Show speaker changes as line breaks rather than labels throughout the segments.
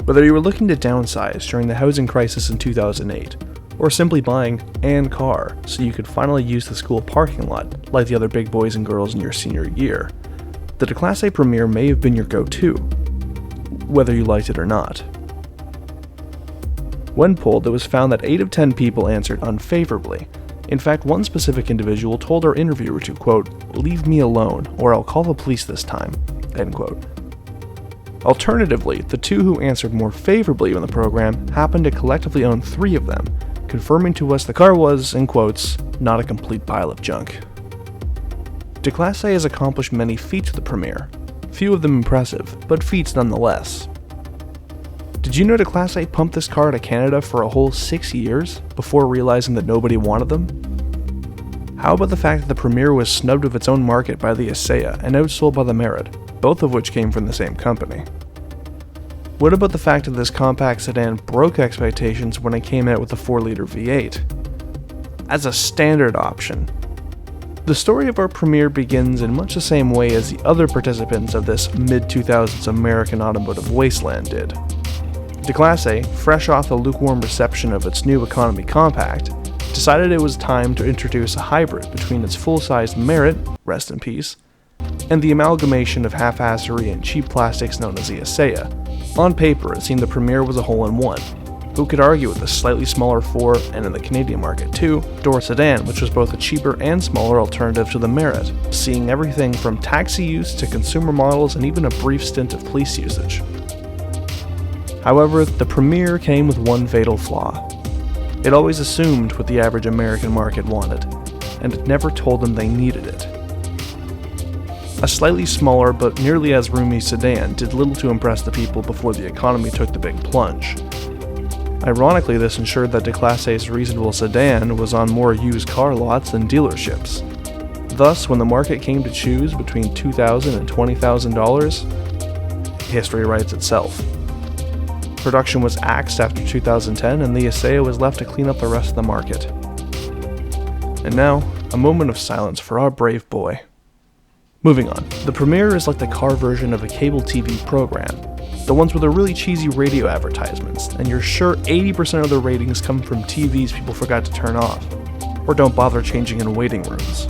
Whether you were looking to downsize during the housing crisis in 2008, or simply buying an car so you could finally use the school parking lot like the other big boys and girls in your senior year, the Declasse Premier may have been your go-to, whether you liked it or not. When polled, it was found that 8 of 10 people answered unfavorably. In fact, one specific individual told our interviewer to, quote, "leave me alone, or I'll call the police this time," end quote. Alternatively, the 2 who answered more favorably on the program happened to collectively own 3 of them, confirming to us the car was, in quotes, not a complete pile of junk. Declasse has accomplished many feats with the Premier, few of them impressive, but feats nonetheless. Did you know Declasse pumped this car to Canada for a whole 6 years before realizing that nobody wanted them? How about the fact that the Premier was snubbed of its own market by the Asea and outsold by the Merit, both of which came from the same company? What about the fact that this compact sedan broke expectations when it came out with a 4-liter V8? As a standard option. The story of our Premier begins in much the same way as the other participants of this mid-2000s American automotive wasteland did. Declasse, fresh off the lukewarm reception of its new economy compact, decided it was time to introduce a hybrid between its full-sized Merit, rest in peace, and the amalgamation of half-assery and cheap plastics known as the Asea. On paper, it seemed the Premier was a hole-in-one. Who could argue with the slightly smaller 4, and in the Canadian market 2-door sedan, which was both a cheaper and smaller alternative to the Merit, seeing everything from taxi use to consumer models and even a brief stint of police usage. However, the Premier came with one fatal flaw. It always assumed what the average American market wanted, and it never told them they needed it. A slightly smaller but nearly as roomy sedan did little to impress the people before the economy took the big plunge. Ironically, this ensured that Declasse's reasonable sedan was on more used car lots than dealerships. Thus, when the market came to choose between $2,000 and $20,000, history writes itself. Production was axed after 2010, and the Asea was left to clean up the rest of the market. And now, a moment of silence for our brave boy. Moving on, the Premier is like the car version of a cable TV program, the ones with the really cheesy radio advertisements, and you're sure 80% of the ratings come from TVs people forgot to turn off, or don't bother changing in waiting rooms.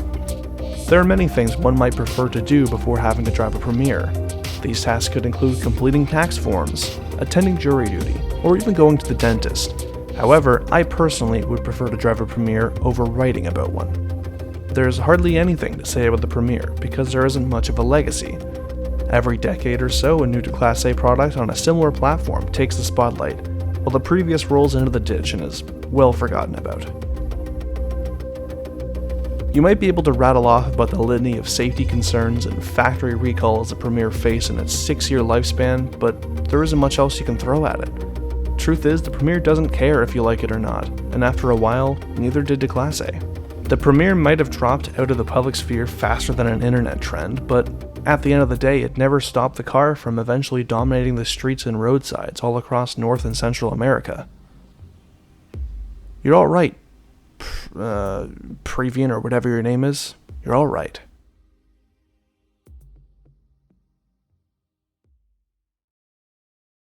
There are many things one might prefer to do before having to drive a Premier. These tasks could include completing tax forms, attending jury duty, or even going to the dentist. However, I personally would prefer to drive a Premier over writing about one. There's hardly anything to say about the Premier because there isn't much of a legacy. Every decade or so, a new Declasse product on a similar platform takes the spotlight, while the previous rolls into the ditch and is well forgotten about. You might be able to rattle off about the litany of safety concerns and factory recalls the Premier faced in its 6-year lifespan, but there isn't much else you can throw at it. Truth is, the Premier doesn't care if you like it or not, and after a while, neither did Declasse. The Premier might have dropped out of the public sphere faster than an internet trend, but at the end of the day, it never stopped the car from eventually dominating the streets and roadsides all across North and Central America. You're alright, Previan or whatever your name is, you're alright.